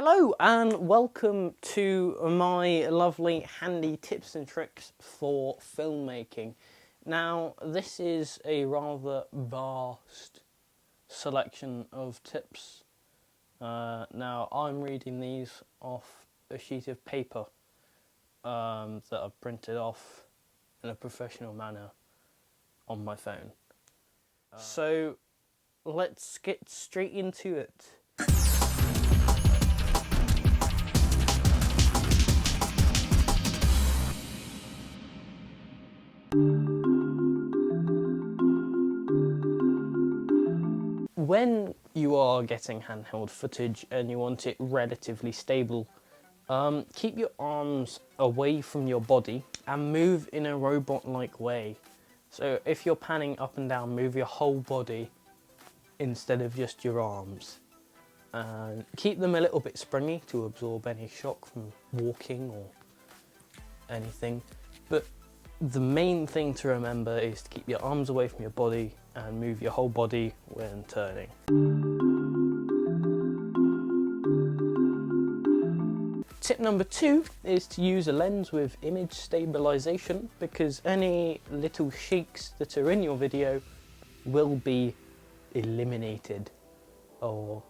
Hello and welcome to my lovely handy tips and tricks for filmmaking. Now this is a rather vast selection of tips. Now I'm reading these off a sheet of paper that I've printed off in a professional manner on my phone. So let's get straight into it. When you are getting handheld footage and you want it relatively stable, keep your arms away from your body and move in a robot-like way. So if you're panning up and down, move your whole body instead of just your arms. And keep them a little bit springy to absorb any shock from walking or anything. But the main thing to remember is to keep your arms away from your body and move your whole body when turning. Tip number 2 is to use a lens with image stabilization, because any little shakes that are in your video will be eliminated or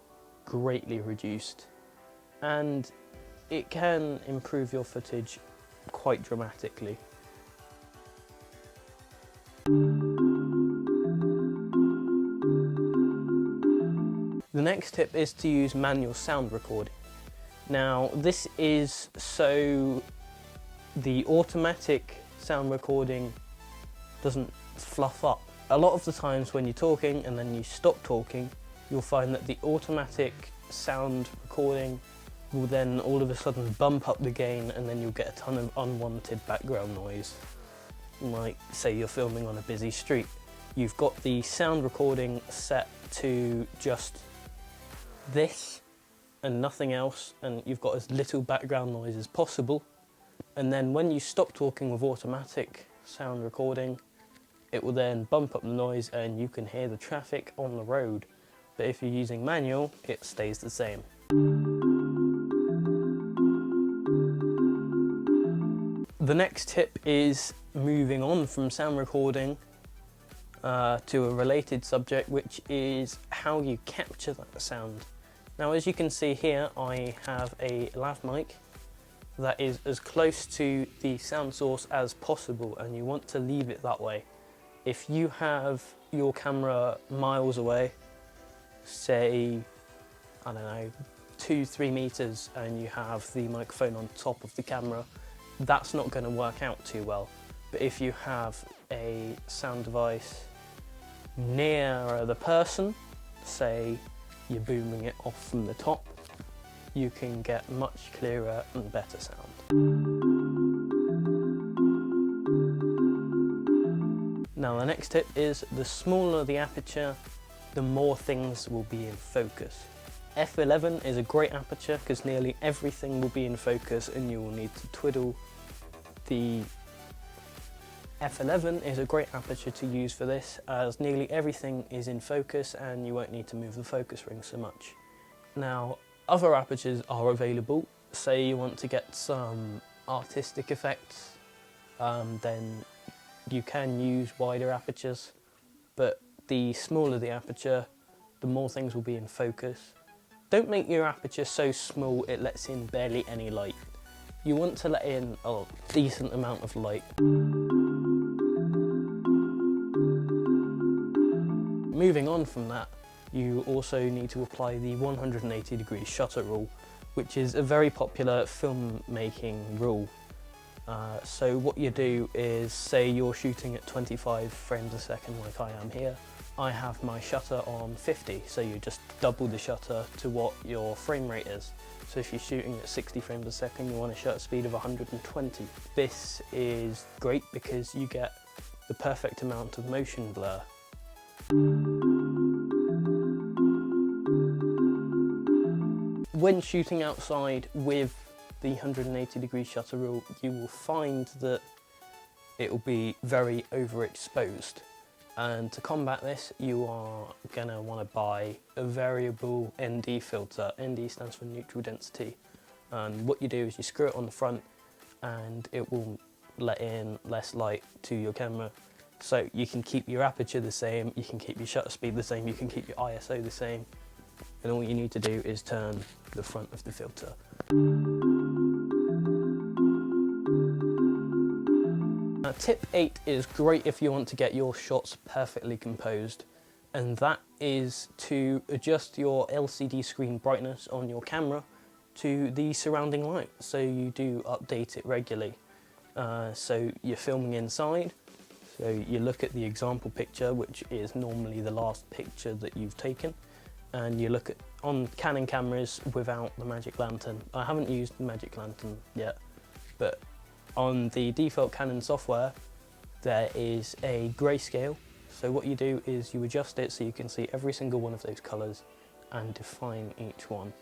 greatly reduced, and it can improve your footage quite dramatically. The next tip is to use manual sound recording. Now this is so the automatic sound recording doesn't fluff up. A lot of the times when you're talking and then you stop talking, you'll find that the automatic sound recording will then all of a sudden bump up the gain, and then you'll get a ton of unwanted background noise. Like say you're filming on a busy street. You've got the sound recording set to just this and nothing else, and you've got as little background noise as possible, and then when you stop talking with automatic sound recording, it will then bump up the noise and you can hear the traffic on the road. But if you're using manual, it stays the same. The next tip is moving on from sound recording to a related subject, which is how you capture that sound. Now as you can see here, I have a lav mic that is as close to the sound source as possible, and you want to leave it that way. If you have your camera miles away, say, I don't know, 2-3 meters, and you have the microphone on top of the camera, that's not going to work out too well. But if you have a sound device near the person, say you're booming it off from the top, you can get much clearer and better sound. Now the next tip is, the smaller the aperture, the more things will be in focus. F11 is a great aperture because nearly everything will be in focus and you will need to twiddle. The F11 is a great aperture to use for this, as nearly everything is in focus and you won't need to move the focus ring so much. Now, other apertures are available. Say you want to get some artistic effects, then you can use wider apertures, but the smaller the aperture, the more things will be in focus. Don't make your aperture so small it lets in barely any light. You want to let in a decent amount of light. Moving on from that, you also need to apply the 180-degree shutter rule, which is a very popular filmmaking rule. So what you do is, say you're shooting at 25 frames a second like I am here. I have my shutter on 50, so you just double the shutter to what your frame rate is. So if you're shooting at 60 frames a second, you want a shutter speed of 120. This is great because you get the perfect amount of motion blur. When shooting outside with the 180-degree shutter rule, you will find that it will be very overexposed. And to combat this, you are gonna wanna buy a variable ND filter. ND stands for neutral density. And what you do is you screw it on the front and it will let in less light to your camera. So you can keep your aperture the same, you can keep your shutter speed the same, you can keep your ISO the same. And all you need to do is turn the front of the filter. Tip 8 is great if you want to get your shots perfectly composed, and that is to adjust your LCD screen brightness on your camera to the surrounding light, so you do update it regularly. So you're filming inside, so you look at the example picture, which is normally the last picture that you've taken, and you look at on Canon cameras without the Magic Lantern. I haven't used the Magic Lantern yet, but on the default Canon software, there is a grayscale. So what you do is you adjust it so you can see every single one of those colours and define each one.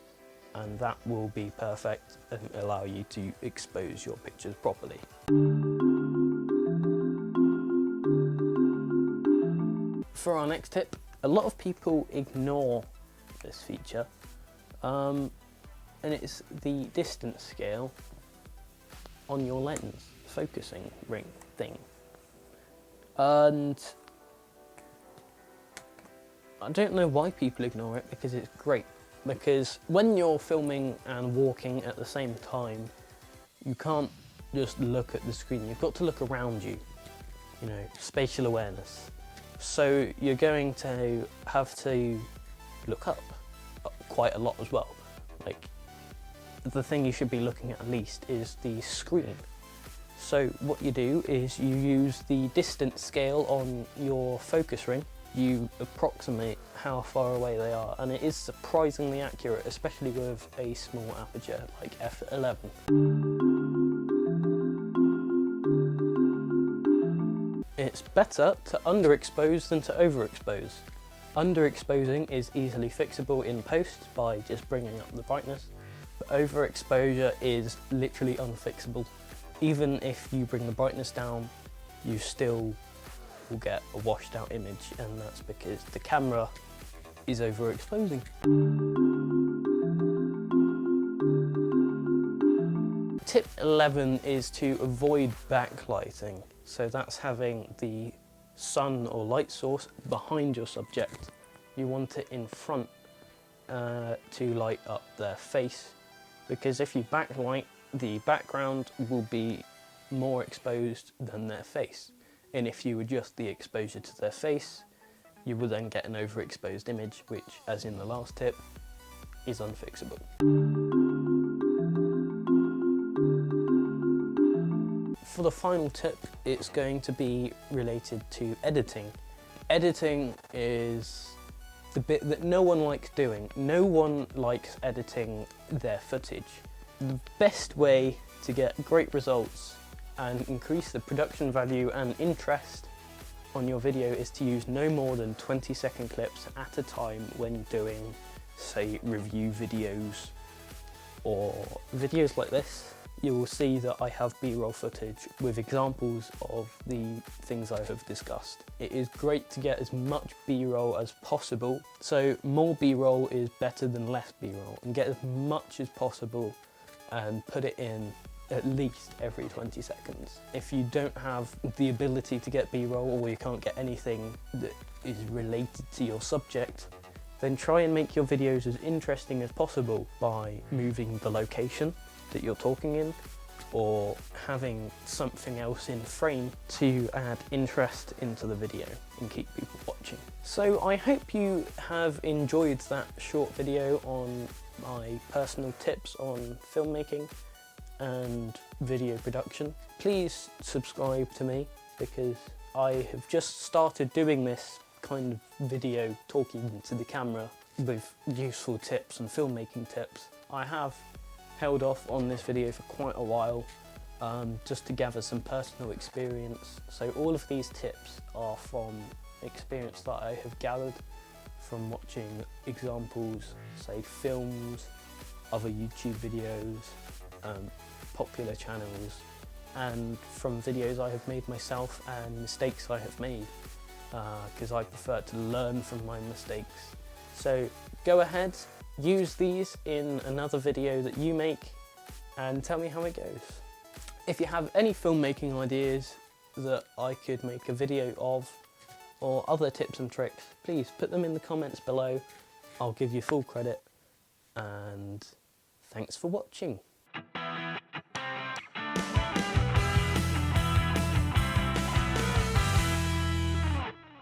And that will be perfect and allow you to expose your pictures properly. For our next tip, a lot of people ignore this feature, and it's the distance scale on your lens focusing ring thing. And I don't know why people ignore it, because it's great. Because when you're filming and walking at the same time, you can't just look at the screen, you've got to look around you, you know, spatial awareness. So you're going to have to look up quite a lot as well. Like, the thing you should be looking at least is the screen. So what you do is you use the distance scale on your focus ring, you approximate how far away they are, and it is surprisingly accurate, especially with a small aperture like f11. It's better to underexpose than to overexpose. Underexposing is easily fixable in post by just bringing up the brightness, but overexposure is literally unfixable. Even if you bring the brightness down, you still will get a washed out image, and that's because the camera is overexposing. Tip 11 is to avoid backlighting. So that's having the sun or light source behind your subject. You want it in front to light up their face, because if you backlight, the background will be more exposed than their face. And if you adjust the exposure to their face, you will then get an overexposed image, which, as in the last tip, is unfixable. For the final tip, it's going to be related to editing. Editing is the bit that no one likes doing. No one likes editing their footage. The best way to get great results and increase the production value and interest on your video is to use no more than 20-second clips at a time when doing, say, review videos or videos like this. You will see that I have B-roll footage with examples of the things I have discussed. It is great to get as much B-roll as possible, so more B-roll is better than less B-roll, and get as much as possible and put it in at least every 20 seconds. If you don't have the ability to get B-roll, or you can't get anything that is related to your subject, then try and make your videos as interesting as possible by moving the location that you're talking in, or having something else in frame to add interest into the video and keep people watching. So I hope you have enjoyed that short video on my personal tips on filmmaking and video production. Please subscribe to me, because I have just started doing this kind of video talking to the camera with useful tips and filmmaking tips. I have held off on this video for quite a while just to gather some personal experience. So all of these tips are from experience that I have gathered from watching examples, say films, other YouTube videos, popular channels, and from videos I have made myself and mistakes I have made. because I prefer to learn from my mistakes. So go ahead, use these in another video that you make and tell me how it goes. If you have any filmmaking ideas that I could make a video of, or other tips and tricks, please put them in the comments below. I'll give you full credit, and thanks for watching.